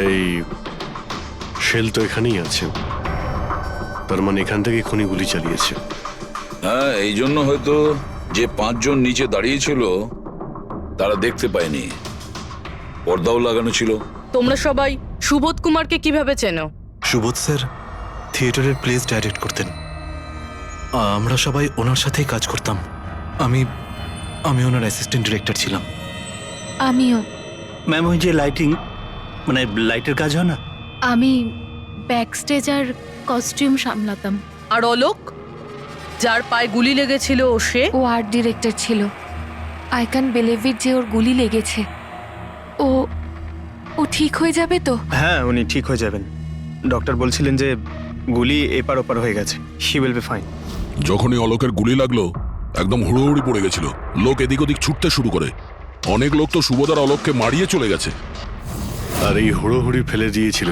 এই শেল তো এখানেই আছে, তার মানে এখান থেকে খুনি গুলি চালিয়েছে। হ্যাঁ, এই জন্য হয়তো যে 5 জন নিচে দাঁড়িয়েছিল তারা দেখতে পায়নি, পর্দাও লাগানো ছিল। তোমরা সবাই সুবোধ কুমারকে কিভাবে চেনো? সুবোধ স্যার থিয়েটারের প্লেস ডাইরেক্ট করতেন, আমরা সবাই ওনার সাথেই কাজ করতাম। আমি আমি ওনার অ্যাসিস্ট্যান্ট ডিরেক্টর ছিলাম। আমিও। ম্যাম, ওই যে লাইটিং, মানে লাইটের কাজ হয় না? আমি ব্যাক স্টেজ আর কস্টিউম সামলাতাম। আর অলোক, যার পায়ে গুলি লেগেছিল, সে? ও আর্ট ডিরেক্টর ছিল। আই ক্যান বিলিভ ইট যে ওর গুলি লেগেছে। ও ও ঠিক হয়ে যাবে তো? হ্যাঁ, উনি ঠিক হয়ে যাবেন। ডক্টর বলছিলেন যে গুলি এপার ওপার হয়ে গেছে, হি উইল বি ফাইন। যখনই অলোকের গুলি লাগলো একদম হুড়োহুড়ি পড়ে গেছিল, লোক এদিক ওদিক ছুটতে শুরু করে। অনেক লোক তো সুবোধ আর অলোককে মারিয়ে চলে গেছে। আর এই হুড়োহুড়ি ফেলে দিয়েছিল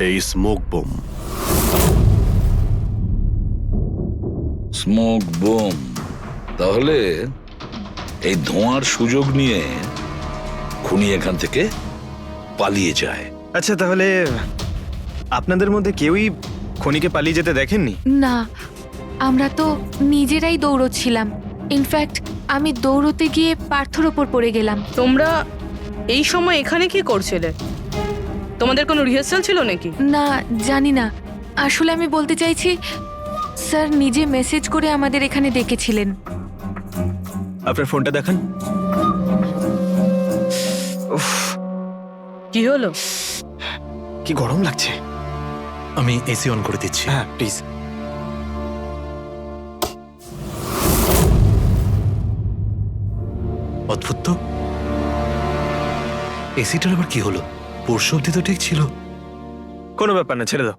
এই স্মোক বোম। Smoke bomb? তাহলে এই ধোঁয়ার সুযোগ নিয়ে খুনি এখান থেকে পালিয়ে যায়। আচ্ছা, তাহলে আপনাদের মধ্যে কেউই খনিকে পালিয়ে যেতে দেখেননি? না, আমরা তো নিজেরাই দৌড়চ্ছিলাম। ইনফ্যাক্ট আমি দৌড়তে গিয়ে পার্থর ওপর পড়ে গেলাম। তোমরা এই সময় এখানে কি করছিলে? তোমাদের কোনো রিহার্সাল ছিল নাকি? না, জানি না। আসলে আমি বলতে চাইছি, স্যার নিজে মেসেজ করে আমাদের এখানে ডেকেছিলেন। আপনার ফোনটা দেখান। উফ, কি হলো? কি গরম লাগছে। আমি এসি অন করে দিচ্ছি। হ্যাঁ, প্লিজ। অদ্ভুত তো, এসিটার আবার কি হলো? পরশু অব্দি তো ঠিক ছিল। কোনো ব্যাপার না, ছেড়ে দাও।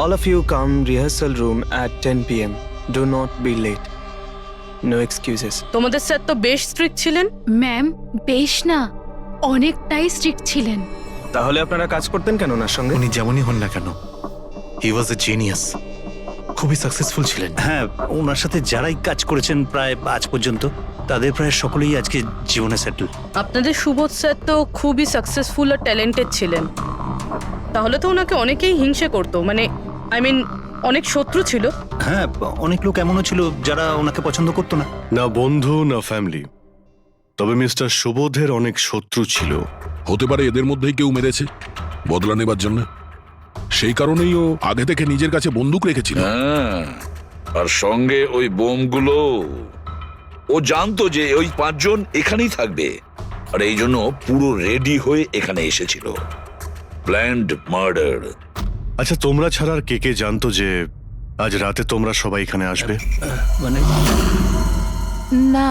All of you come rehearsal room at 10 PM. Do not be late. No excuses. তোমাদের স্যার তো বেশ স্ট্রিক্ট ছিলেন। ম্যাম, বেশ না, অনেকটাই স্ট্রিক্ট ছিলেন। তাহলে আপনারা কাজ করতেন কেন ওনার সঙ্গে? উনি যেমনই হন না কেন, হি ওয়াজ এ জিনিয়াস, খুবই সাকসেসফুল ছিলেন। হ্যাঁ, ওনার সাথে যারাই কাজ করেছেন প্রায় আজ পর্যন্ত, তাদের প্রায় সকলেই আজকে জীবনে সেটেল। আপনাদের সুবোধ স্যার তো খুবই সাকসেসফুল আর ট্যালেন্টেড ছিলেন, তাহলে তো ওনাকে অনেকেই হিংসে করতো, মানে আই মিন অনেক শত্রু ছিল। হ্যাঁ, অনেক লোক এমনও ছিল যারা ওনাকে পছন্দ করতো না। না বন্ধু না ফ্যামিলি, তবে মিস্টার সুবোধের অনেক শত্রু ছিল। হতে পারে এদের মধ্যেই কেউ মেরেছে বদলা নেবার জন্য, সেই কারণেই ও আগে থেকে নিজের কাছে বন্দুক রেখেছিল। হ্যাঁ, আর সঙ্গে ওই বোমগুলো। ও জানতো যে ওই 5 জন এখানেই থাকবে, আর এই জন্য পুরো রেডি হয়ে এখানে এসেছিল। Planned murder. আচ্ছা, তোমরা ছাড়া আর কে কে জানতো যে আজ রাতে তোমরা সবাই এখানে আসবে? মানে না,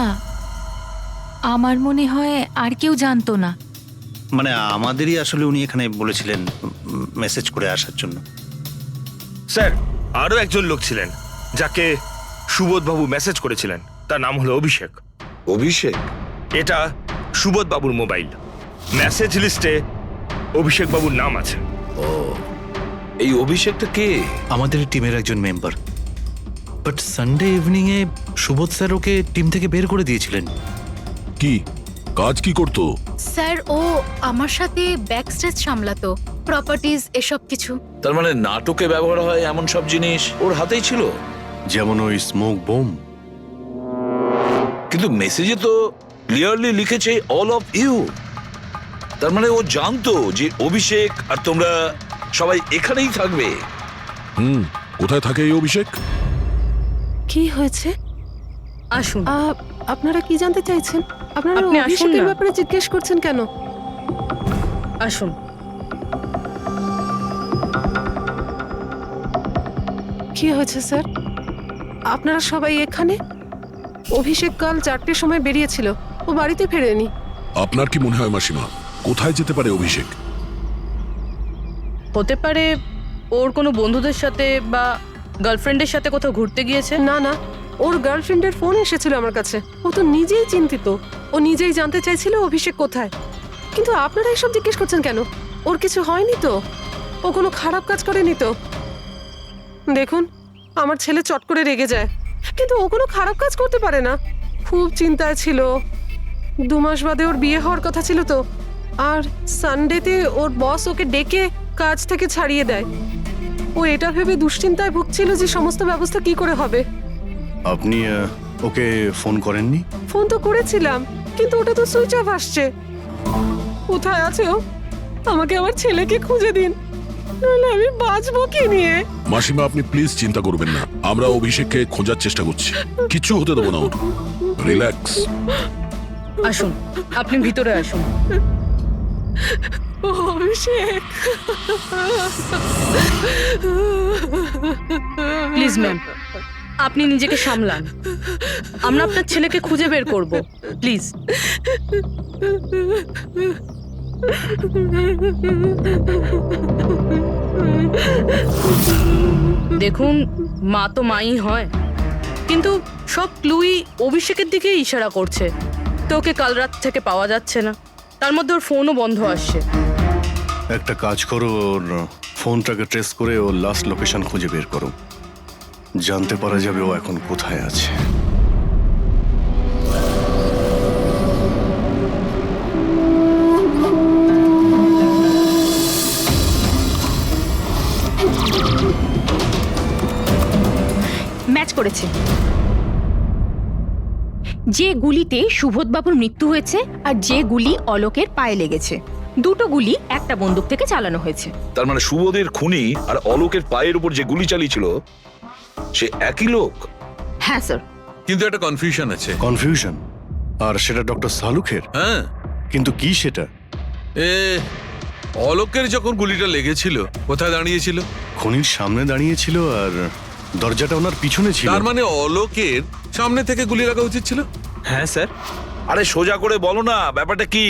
আমার মনে হয় আর কেউ জানতো না। মানে আমাদেরই আসলে উনি এখানে বলেছিলেন মেসেজ করে আসার জন্য। স্যার, আরো একজন লোক ছিলেন যাকে সুবোধবাবু মেসেজ করেছিলেন, তার নাম হলো অভিষেক। অভিষেক? এটা সুবোধবাবুর মোবাইল। মেসেজ লিস্টে অভিষেক বাবুর নাম আছে। এই অভিষেকটা কে? আমাদের টিমের একজন member, but Sunday evening A Subodh sir okay team থেকে বের করে দিয়েছিলেন। কি কাজ কি করতো? স্যার, ও আমার সাথে ব্যাক স্টেজ সামলাতো, প্রপার্টিজ এসব কিছু। তার মানে নাটকে ব্যবহার হয় এমন সব জিনিস ওর হাতেই ছিল। যেমন ওই স্মোক বোম। কিন্তু মেসেজে তো ক্লিয়ারলি লিখেছে অল অফ ইউ। তার মানে ও জানতো যে অভিষেক আর তোমরা সবাই এখানেই থাকবে। কোথায় থাকে এই অভিষেক? কি হয়েছে? আসুন। আপনারা কি জানতে চাইছেন? আপনারা আপনি আসুন অভিষেকের না। ব্যাপারে জিজ্ঞেস করছেন কেন? আসুন। কি হয়েছে স্যার? আপনারা সবাই এখানে? অভিষেক কাল 4টের সময় বেরিয়েছিল, ও বাড়িতে ফেরেনি। আপনার কি মনে হয় মাসিমা, কোথায় যেতে পারে অভিষেক? হতে পারে ওর কোনো বন্ধুদের সাথে বা গার্লফ্রেন্ডের সাথে কোথাও ঘুরতে গিয়েছে। না না, ওর গার্লফ্রেন্ডের ফোন এসেছিল আমার কাছে। ও তো নিজেই চিন্তিত, ও নিজেই জানতে চাইছিল অভিষেক কোথায়। কিন্তু আপনারা এসব জিজ্ঞেস করছেন কেন? ওর কিছু হয়নি তো? ও কোনো খারাপ কাজ করেনি তো? দেখুন, আমার ছেলে চট করে রেগে যায়, কিন্তু ও কোনো খারাপ কাজ করতে পারে না। খুব চিন্তায় ছিল, 2 মাস বাদে ওর বিয়ে হওয়ার কথা ছিল তো। আর সানডেতে ওর বস ওকে ডেকে কাজ থেকে ছাড়িয়ে দেয়। ও এটা ভেবে দুশ্চিন্তায় ভুগছিল যে সমস্ত ব্যবস্থা কি করে হবে। আপনি ওকে ফোন করেননি? ফোন তো করেছিলাম, কিন্তু ওটা তো সুইচ অফ আসছে। কোথায় আছে ও? আমাকে আমার ছেলেকে খুঁজে দিন, নাহলে আমি বাঁচবো কি নিয়ে। মাসিমা, আপনি প্লিজ চিন্তা করবেন না, আমরা অভিষেককে খোঁজার চেষ্টা করছি, কিচ্ছু হতে দেবো না ওর। রিল্যাক্স। আসুন, আপনি ভিতরে আসুন। অভিষেক, প্লিজ ম্যাম, আপনি নিজেকে সামলান। আমরা আপনার ছেলেকে খুঁজে বের করব, প্লিজ। দেখুন, মা তো মাই হয়, কিন্তু সব ক্লুই অভিষেকের দিকে ইশারা করছে। তো ওকে কাল রাত থেকে পাওয়া যাচ্ছে না, তার মধ্যে ওর ফোনও বন্ধ আসছে। একটা কাজ করো, ওর ফোনটাকে ট্রেস করে ওর লাস্ট লোকেশন খুঁজে বের করো, জানতে পারা যাবে ও এখন কোথায় আছে। ম্যাচ করেছে। যে গুলিতে সুবোধবাবুর মৃত্যু হয়েছে আর যে গুলি অলোকের পায়ে লেগেছে, দুটো গুলি একটা বন্দুক থেকে চালানো হয়েছে। তার মানে সুবোধের খুনি আর অলোকের পায়ের উপর যে গুলি চালিয়েছিল সে একই লোক। হ্যাঁ স্যার। কিন্তু একটা কনফিউশন আছে। কনফিউশন? আর সেটা ডক্টর সালুখের? হ্যাঁ। কিন্তু কি সেটা? অলোকের যখন গুলিটা লেগেছিল কোথায় দাঁড়িয়েছিল? খনির সামনে দাঁড়িয়েছিল আর দরজাটা ওনার পিছনে ছিল। তার মানে অলোকের সামনে থেকে গুলি লাগা উচিত ছিল। হ্যাঁ স্যার। আরে সোজা করে বলো না, ব্যাপারটা কি?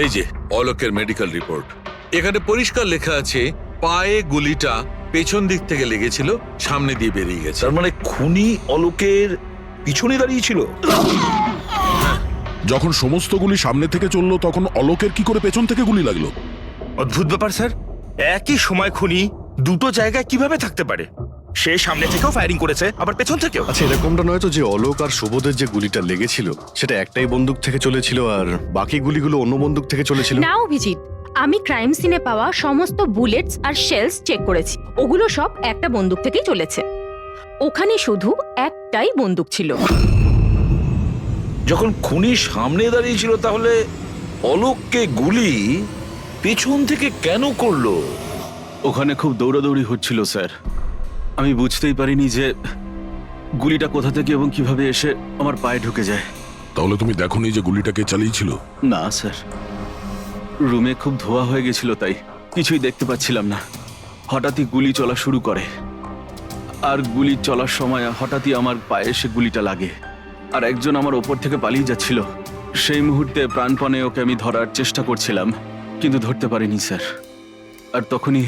এই যে অলোকের মেডিকেল রিপোর্ট, এখানে পরিষ্কার লেখা আছে পায়ে গুলিটা পেছন দিক থেকে লেগেছিল, সামনে দিয়ে বেরিয়ে গেছে। তার মানে খুনি অলোকের পিছনে দাঁড়িয়েছিল। যখন সমস্ত গুলি সামনে থেকে চললো তখন অলোকের কি করে পেছন থেকে গুলি লাগলো? অদ্ভুত ব্যাপার স্যার, একই সময় খুনি দুটো জায়গায় কিভাবে থাকতে পারে? সে সামনে থেকেও ফায়ারিং করেছে, আবার পেছন থেকেও। আচ্ছা, এরকমটা নয় তো যে অলোক আর সুবোধের যে গুলিটা লেগেছিল সেটা একটাই বন্দুক থেকে চলেছিল আর বাকি গুলিগুলো অন্য বন্দুক থেকে চলেছিল? না অভিজিৎ, আমি ক্রাইম সিনে পাওয়া সমস্ত বুলেটস আর শেলস চেক করেছি, ওগুলো সব একটা বন্দুক থেকেই চলেছে। ওখানে শুধু একটাই বন্দুক ছিল। যখন খুনি সামনে দাঁড়িয়েছিল তাহলে অলোককে গুলি পেছন থেকে কেন করলো? ওখানে খুব দৌড়াদৌড়ি হচ্ছিল স্যার, আমি বুঝতেই পারিনি যে গুলিটা কোথা থেকে এবং কিভাবে এসে আমার পায়ে ঢুকে যায়। তাহলে তুমি দেখোনি যে গুলিটাকে চালিয়েছিল? না স্যার, রুমে খুব ধোয়া হয়ে গেছিল, তাই কিছুই দেখতে পাচ্ছিলাম না। হঠাৎই গুলি চলা শুরু করে, আর গুলি চলার সময় হঠাৎই আমার পায়ে এসে গুলিটা লাগে, আর একজন আমার ওপর থেকে পালিয়ে যাচ্ছিল। সেই মুহূর্তে প্রাণপণে ওকে আমি ধরার চেষ্টা করছিলাম, কিন্তু ধরতে পারিনি স্যার। আর তখনই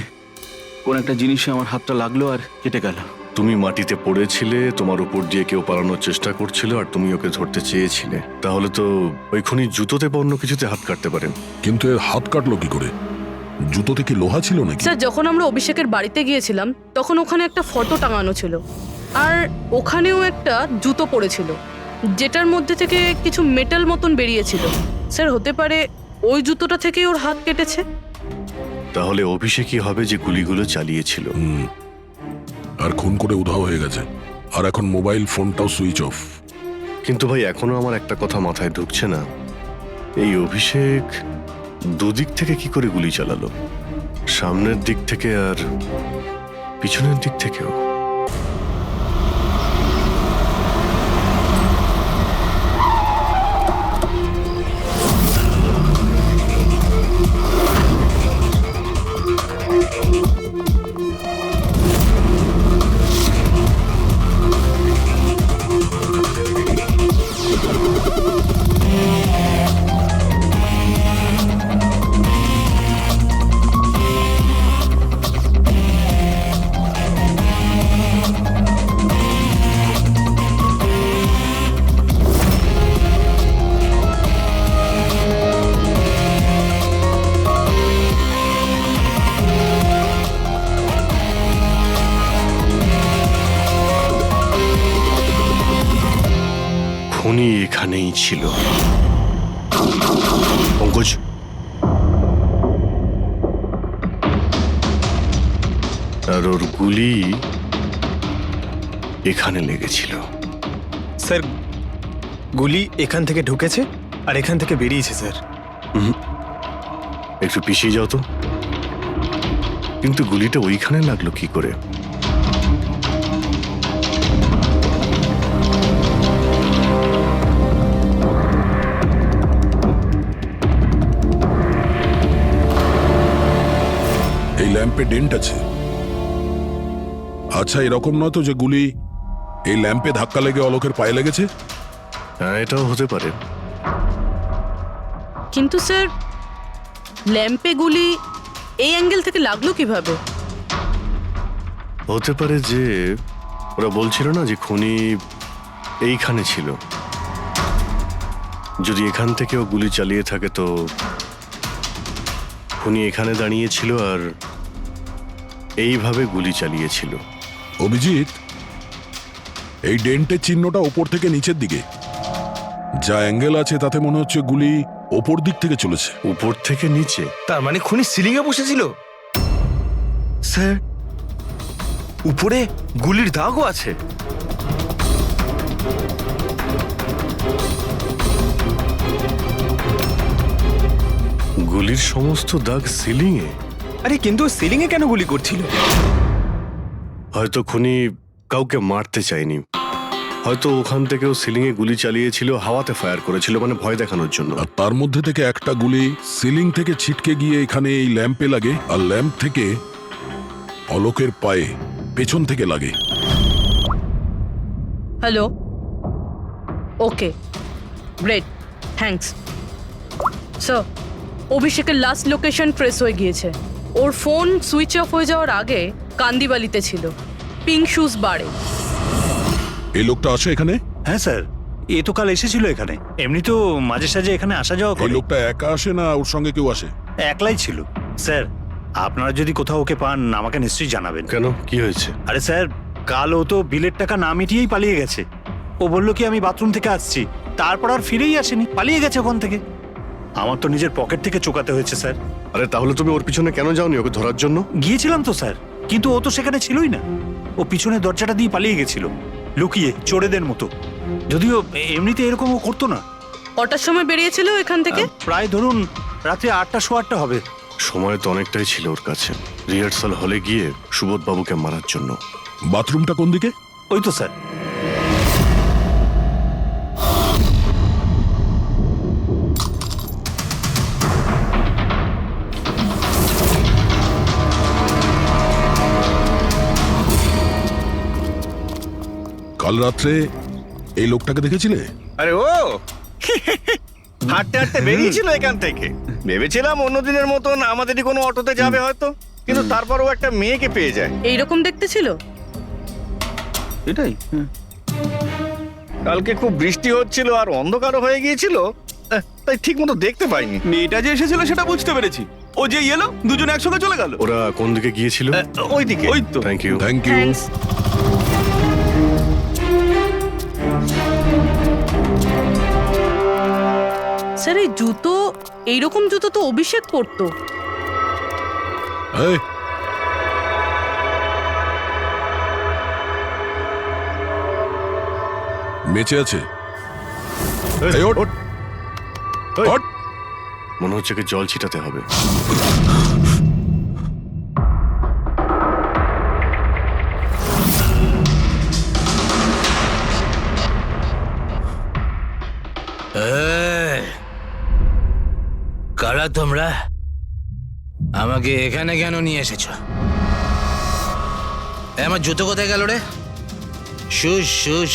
কোন একটা জিনিসে আমার হাতটা লাগলো আর কেটে গেল। তুমি মাটিতে পড়েছিলে, তোমার উপর দিয়ে কেউ পালানোর চেষ্টা করছিল আর তুমি ওকে ধরতে চেয়েছিলে। তাহলে তো ওই খুনি জুতোতে বা অন্য কিছুতে হাত কাটতে পারেন। কিন্তু এর হাত কাটলো কি করে? জুতোতে কি লোহা ছিল নাকি? স্যার, যখন আমরা অভিষেকের বাড়িতে গিয়েছিলাম তখন ওখানে একটা ফটো টাঙানো ছিল, আর ওখানেও একটা জুতো পড়েছিল যেটার মধ্যে থেকে কিছু মেটাল মতন বেরিয়েছিল। স্যার, হতে পারে ওই জুতোটা থেকেই ওর হাত কেটেছে। তাহলে অভিষেকই হবে যে গুলিগুলো চালিয়েছিল। আর খুন করে উধাও হয়ে গেছে, আর এখন মোবাইল ফোনটাও সুইচ অফ। কিন্তু ভাই, এখনো আমার একটা কথা মাথায় ঢুকছে না, এই অভিষেক দুদিক থেকে কি করে গুলি চালালো? সামনের দিক থেকে আর পিছনের দিক থেকেও। খুনি এখানেই ছিল। পঙ্কজ, আর ওর গুলি এখানে লেগেছিল। স্যার গুলি এখান থেকে ঢুকেছে আর এখান থেকে বেরিয়েছে স্যার। একটু পিছিয়ে যাও তো। কিন্তু গুলিটা ওইখানে লাগলো কি করে? এই ল্যাম্পে ডেন্ট আছে। আচ্ছা, এরকম নয় তো যে গুলি এই ল্যাম্পে ধাক্কা লেগে অলোকের পায়ে লেগেছে? হ্যাঁ, এটাও হতে পারে। কিন্তু স্যার, ল্যাম্পে গুলি এই অ্যাঙ্গেল থেকে লাগলো কিভাবে? হতে পারে যে ওরা বলছিল না যে খুনি এইখানে ছিল। যদি এখান থেকেও গুলি চালিয়ে থাকে তো খুনি এখানে দাঁড়িয়েছিল আর এইভাবে গুলি চালিয়েছিল। অভিজিৎ, এই ডেন্টের চিহ্নটা ওপর থেকে নিচের দিকে। যা অ্যাঙ্গেল আছে তাতে মনে হচ্ছে গুলি ওপর দিক থেকে চলেছে। উপর থেকে নিচে? তার মানে খুনি সিলিং এ বসেছিল। স্যার, উপরে গুলির দাগও আছে। গুলির সমস্ত দাগ সিলিংয়ে? আরে কিন্তু সিলিং এ কেন গুলি করছিল? হয়তো খুনি কাউকে মারতে চায়নি। হয়তো ওখান থেকেও সিলিংয়ে গুলি চালিয়েছিল, হাওয়াতে ফায়ার করেছিল, মানে ভয় দেখানোর জন্য। আর তার মধ্যে থেকে একটা গুলি সিলিং থেকে ছিটকে গিয়ে এখানে এই ল্যাম্পে লাগে, আর ল্যাম্প থেকে অলোকের পায়ে পেছন থেকে লাগে। হ্যালো, ওকে, গ্রেট, থ্যাঙ্কস। স্যার, অভিষেকের লাস্ট লোকেশন ট্রেস হয়ে গিয়েছে। ওর ফোন সুইচ অফ হয়ে যাওয়ার আগে কান্দিবালিতে ছিল, পিঙ্ক শুজ বারে। এই লোকটা আসে এখানে? হ্যাঁ স্যার, এ তো কাল এসেছিল এখানে। এমনি তো মাঝে সাঝে এখানে আসা যাওয়া এই করে। লোকটা একা আসে না ওর সঙ্গে কেউ আসে? একলাই ছিল। স্যার, আপনারা যদি কোথাও ওকে পান আমাকে নিশ্চয়ই জানাবেন। কেন, কি হয়েছে? আরে স্যার, কাল ও তো বিলের টাকা না মিটিয়েই পালিয়ে গেছে। ও বলল কি আমি বাথরুম থেকে আসছি, তারপর আর ফিরেই আসেনি, পালিয়ে গেছে ওখান থেকে। আমার তো নিজের পকেট থেকে চোকাতে হয়েছে স্যার। আরে তাহলে তুমি ওর পিছনে কেন যাওনি ওকে ধরার জন্য? গিয়েছিলাম তো স্যার, কিন্তু ও তো সেখানে ছিলই না। ও পিছনের দরজাটা দিয়ে পালিয়ে গেছিল, লুকিয়ে, চোরেদের মতো। যদিও এমনিতে এরকম ও করতো না। কটার সময় বেরিয়েছিল এখান থেকে? প্রায় ধরুন রাত্রে 8টা, 8:15 হবে। সময় তো অনেকটাই ছিল ওর কাছে রিহার্সাল হলে গিয়ে সুবোধ বাবুকে মারার জন্য। বাথরুমটা কোন দিকে? ওই তো স্যার। কাল রাত্রে এই লোকটাকে দেখেছিলে? আরে ও হাঁটতে হাঁটতে বেরিয়েছিল এখান থেকে। ভেবেছিলাম অন্য দিনের মতন আমাদেরই কোনো অটোতে যাবে হয়তো, কিন্তু তারপরও একটা মেয়েকে পেয়ে যায়। এইরকম দেখতে ছিল? এটাই। কালকে খুব বৃষ্টি হচ্ছিল আর অন্ধকারও হয়ে গিয়েছিল, তাই ঠিক মতো দেখতে পাইনি। মেয়েটা যে এসেছিল সেটা বুঝতে পেরেছি। ও যে এলো, দুজনে একসঙ্গে চলে গেল। ওরা কোন দিকে গিয়েছিল? ওইদিকে। ওই তো। Thank you. Thank you. Thanks. Sir, এই জুতো, এইরকম জুতো তো অভিষেক পরতো। এই, বেঁচে আছে? এই, ওঠ, ওঠ, ওঠ। মনে হচ্ছে কি জল ছিটাতে হবে। কারা তোমরা? আমাকে এখানে কেন নিয়ে এসেছ? আমার জুতো কোথায় গেল রে? শুশ শুশ।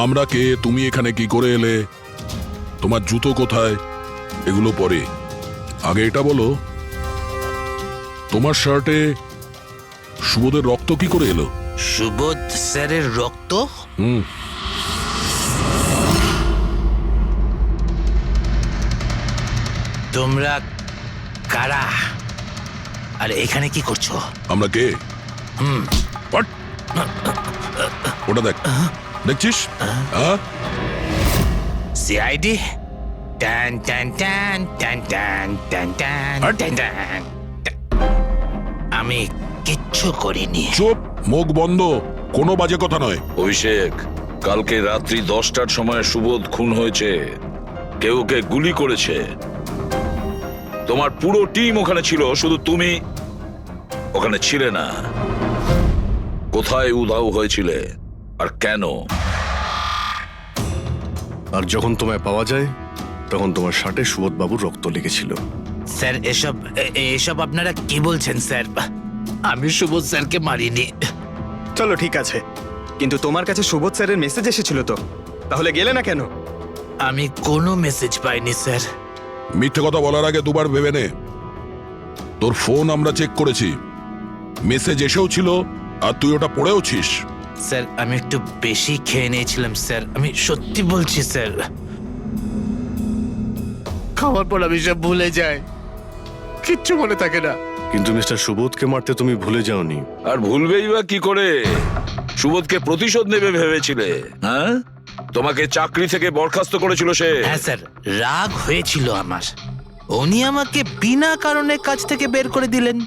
আমরা কে, তুমি এখানে কি করে এলে, তোমার জুতো কোথায়, এগুলো পরে। আগে এটা বলো, তোমার শার্টে সুবোধের রক্ত কি করে এলো? সুবোধ স্যারের রক্ত? হুম। তোমরা কারা আর এখানে কি করছো? আমরা কে? What? ওটা দেখ, দেখছিস? সিআইডি? টান টান টান টান টান টান টান টান টান। আমি কিচ্ছু করিনি। চুপ, মুখ বন্ধ, কোনো বাজে কথা নয়। অভিষেক, কালকে রাত্রি 10টার সময় সুবোধ খুন হয়েছে। কেউ কে গুলি করেছে। তোমার পুরো টিম ওখানে ছিল, শুধু তুমি ওখানে ছিলে না। কোথায় উধাও হয়েছিলে আর কেন? আর যখন তোমায় পাওয়া যায় তখন তোমার শার্টে সুবোধ বাবুর রক্ত লেগেছিল। স্যার এসব আপনারা কি বলছেন স্যার? আমি সুবোধ স্যারকে মারিনি। চলো ঠিক আছে, কিন্তু তোমার কাছে সুবোধ স্যারের মেসেজ এসেছিল তো, তাহলে গেলে না কেন? আমি কোনো মেসেজ পাইনি স্যার। মিথ্যে কথা বলার আগে দুবার ভেবে নে। তোর ফোন আমরা চেক করেছি, মেসেজ এসেও ছিল আর তুই ওটা পড়েওছিস। স্যার আমি একটু বেশি খেয়ে নিয়েছিলাম স্যার, আমি সত্যি বলছি স্যার। খাওয়ার পর আমি সব ভুলে যাই, কিচ্ছু মনে থাকে না। কিন্তু মিস্টার সুবোধকে মারতে তুমি ভুলে যাওনি। আর ভুলবেই বা কি করে? সুবোধকে প্রতিশোধ নেবে ভেবেছিলে? হ্যাঁ, তোমাকে চাকরি থেকে বরখাস্ত করেছিল সে। হ্যাঁ স্যার, রাগ হয়েছিল আমার। উনি আমাকে বিনা কারণে কাজ থেকে বের করে দিলেন,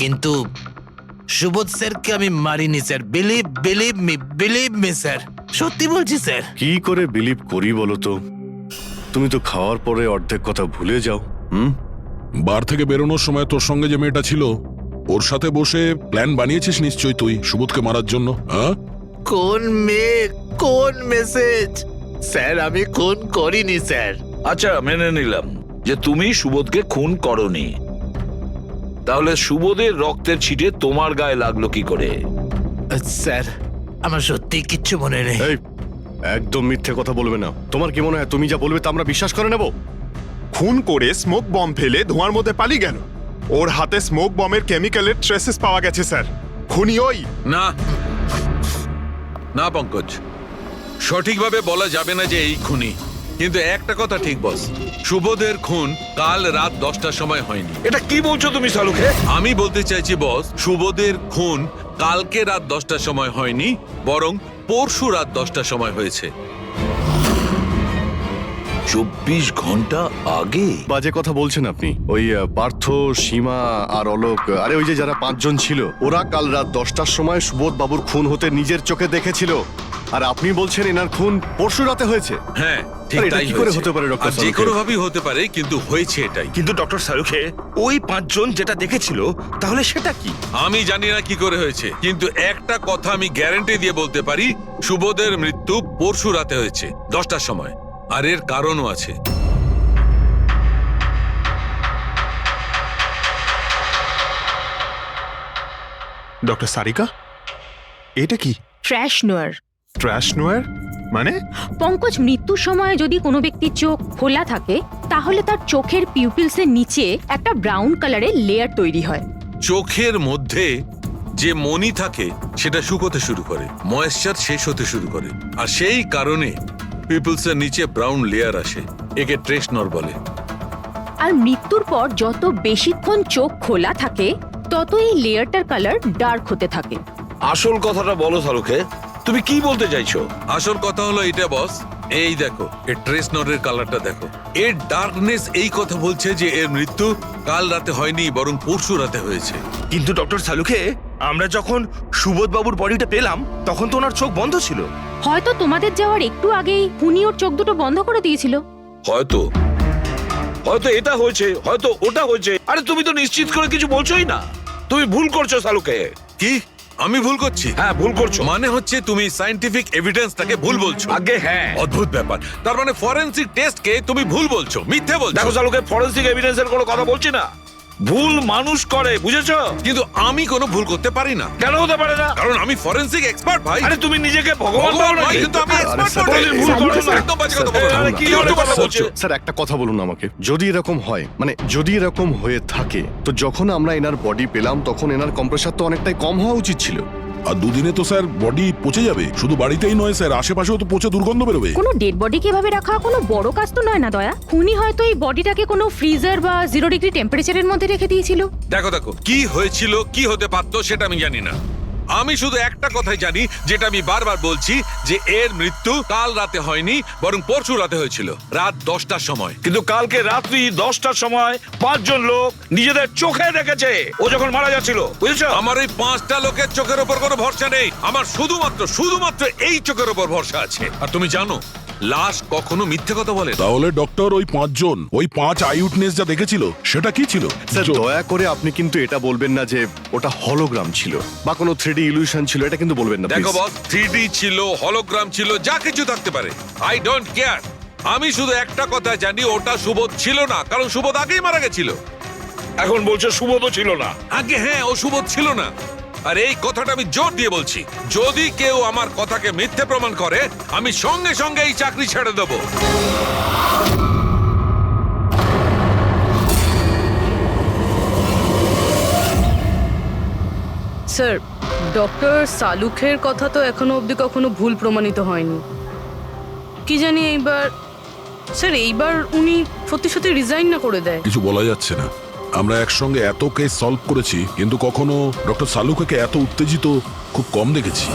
কিন্তু সুবোধ স্যারকে আমি মারিনি স্যার। বিলিভ মি স্যার, সত্যি বলছি স্যার। কি করে বিলিভ করি বলো তো? তুমি তো খাওয়ার পরে অর্ধেক কথা ভুলে যাও। বার থেকে বেরোনোর সময় তোর সঙ্গে যে মেয়েটা ছিল ওর সাথে বসে প্ল্যান বানিয়েছিস নিশ্চয়ই তুই সুবোধকে মারার জন্য। হ্যাঁ, কোন মেয়ে, কোন মেসেজ? স্যার আমি খুন করিনি স্যার। আচ্ছা, মেনে নিলাম যে তুমি সুবোধকে খুন করনি। তাহলে সুবোধের রক্তের ছিটে তোমার গায়ে লাগলো কি করে? স্যার আমার সত্যি কিচ্ছু মনে নেই। এই, একদম মিথ্যে কথা বলবে না। তোমার কি মনে হয় তুমি যা বলবে তা আমরা বিশ্বাস করে নেব? খুন করে স্মোক বম ফেলে ধোঁয়ার মধ্যে পালিয়ে গেল। ওর হাতে স্মোক বমের কেমিক্যালের ট্রেসেস পাওয়া গেছে স্যার। খুনি ওই না না পঙ্কজ, সঠিকভাবে বলা যাবে না যে এই খুনি, কিন্তু একটা কথা ঠিক বস, সুবোধের খুন কাল রাত 10টার সময় হয়নি। এটা কি বলছো তুমি সালুকে? আমি বলতে চাইছি বস, সুবোধের খুন কালকে রাত 10টার সময় হয়নি, বরং পরশু রাত 10টার সময় হয়েছে। 24 ঘন্টা আগে? বাজে কথা বলছেন আপনি। ওই পার্থ, সীমা আর অলোক, আরে ওই যে যারা 5 জন ছিল, ওরা কাল রাত 10টার সময় সুবোধ বাবুর খুন হতে নিজের চোখে দেখেছিল। আর আপনি বলছেন এনার খুন পরশু রাতে হয়েছে? হ্যাঁ, ঠিক আরে এটা তাই কি করে হয়েছে। হতে পারে ডক্টর আর যে সালুকে? কোনো ভাবেই হতে পারে, কিন্তু হয়েছে এটাই। কিন্তু ডক্টর সারুখে ওই 5 জন যেটা দেখেছিল তাহলে সেটা কি? আমি জানি না কি করে হয়েছে, কিন্তু একটা কথা আমি গ্যারান্টি দিয়ে বলতে পারি, সুবোধের মৃত্যু পরশু রাতে হয়েছে 10টার সময়। আর এর কারণও আছে। ডক্টর সারিকা, এটা কি? ট্র্যাশ নোয়ার। ট্র্যাশ নোয়ার মানে? পঙ্কজ, মৃত্যুর সময় যদি কোনো ব্যক্তির চোখ খোলা থাকে তাহলে তার চোখের পিউপিলসের নিচে একটা ব্রাউন কালারের লেয়ার তৈরি হয়। চোখের মধ্যে যে মনি থাকে সেটা শুকোতে শুরু করে, ময়েশ্চার শেষ হতে শুরু করে, আর সেই কারণে পিপলসের নিচে ব্রাউন লেয়ার আসে। একে ট্রেশ নর বলে। আর মৃত্যুর পর যত বেশিক্ষণ চোখ খোলা থাকে তত এই লেয়ারটার কালার ডার্ক হতে থাকে। আসল কথাটা বলো সালুকে, তুমি কি বলতে চাইছো? আসল কথা হলো এটা বস, এই দেখো, এর ট্রেস নরের কালারটা দেখো। এর ডার্কনেস এই কথা বলছে যে এর মৃত্যু কাল রাতে হয়নি, বরং পরশু রাতে হয়েছে। কিন্তু ডক্টর সালুখে, আমরা যখন সুবোধ বাবুর বডিটা পেলাম তখন তো ওনার চোখ বন্ধ ছিল। হয়তো তোমাদের যাওয়ার একটু আগেই খুনি ওর চোখ দুটো বন্ধ করে দিয়েছিল। হয়তো এটা হয়েছে, হয়তো ওটা হয়েছে। আরে তুমি তো নিশ্চিত করে কিছু বলছোই না। তুমি ভুল করছো সালুকে। কি আমি ভুল করছি? হ্যাঁ, ভুল করছো। মানে হচ্ছে তুমি সায়েন্টিফিক এভিডেন্সটাকে ভুল বলছো। আগে হ্যাঁ, অদ্ভুত ব্যাপার। তার মানে ফরেনসিক টেস্টকে তুমি ভুল বলছো, মিথ্যে বলছো। দেখো সালুকে, ফরেনসিক এভিডেন্সের কোনো কথা বলছি না। ভুল মানুষ করে, বুঝেছো? কিন্তু আমি কোনো ভুল করতে পারি না। কেন হতে পারে না? কারণ আমি ফরেনসিক এক্সপার্ট ভাই। আরে তুমি নিজেকে ভগবান ভাবো নাকি? কিন্তু আমি এক্সপার্ট স্যার, নই। ভুল করো না। একদম বাজে কথা বলো না। আরে কি ধরনের কথা বলছো? স্যার একটা কথা বলুন আমাকে, যদি এরকম হয়, মানে যদি এরকম হয়ে থাকে, তো যখন আমরা এনার বডি পেলাম তখন এনার কম্প্রেসার তো অনেকটাই কম হওয়া উচিত ছিল। আর দুদিনে তো স্যার বডি পচে যাবে। শুধু বাড়িতেই নয় স্যার, আশেপাশেও তো পচে দুর্গন্ধ বেরোবে। কোনো ডেড বডিকে এভাবে রাখা কোনো বড় কাজ তো নয় না দয়া। খুনি হয়তো এই বডিটাকে কোনো ফ্রিজার বা 0 ডিগ্রি টেম্পারেচারের মধ্যে রেখে দিয়েছিল। দেখো কি হয়েছিল, কি হতে পারতো সেটা আমি জানি না। আমি শুধু একটা কথাই জানি, যেটা আমি বারবার বলছি, যে এর মৃত্যু কাল রাতে হয়নি, বরং পরশু রাতে হয়েছিল, রাত 10টার সময়। কিন্তু কালকে রাত্রি 10টার সময় 5 জন লোক নিজেদের চোখে দেখেছে ও যখন মারা যাচ্ছিল, বুঝেছো? আমার এই 5টা লোকের চোখের ওপর কোনো ভরসা নেই। আমার শুধুমাত্র এই চোখের ওপর ভরসা আছে। আর তুমি জানো, লাশ কখনো মিথ্যে কথা বলে না। তাহলে ডক্টর ওই 5 জন, ওই 5 আই উইটনেস যা দেখেছিল সেটা কি ছিল? স্যার দয়া করে আপনি কিন্তু এটা বলবেন না যে ওটা হলোগ্রাম ছিল বা কোনো 3D ইলিউশন ছিল, এটা কিন্তু বলবেন না দেখো please। বস, 3D ছিল, হলোগ্রাম ছিল, যা কিছু থাকতে পারে, আই ডোন্ট কেয়ার। আমি শুধু একটা কথা জানি, ওটা সুবোধ ছিল না, কারণ সুবোধ আগেই মারা গেছিল। এখন বলছে সুবোধও ছিল না। আগে হ্যাঁ, ও সুবোধ ছিল না। আর এই কথাটা আমি জোর দিয়ে বলছি, যদি কেউ আমার কথাকে মিথ্যে প্রমাণ করে, আমি সঙ্গে সঙ্গে এই চাকরি ছেড়ে দেবো। স্যার, ডক্টর সালুখের কথা তো এখনো অবধি কখনো ভুল প্রমাণিত হয়নি। কি জানি এইবার উনি সত্যি সত্যি রিজাইন না করে দেয়। কিছু বলা যাচ্ছে না। আমরা একসঙ্গে এত কেস সলভ করেছি, কিন্তু কখনো ডক্টর সালুকে এত উত্তেজিত খুব কম দেখেছি।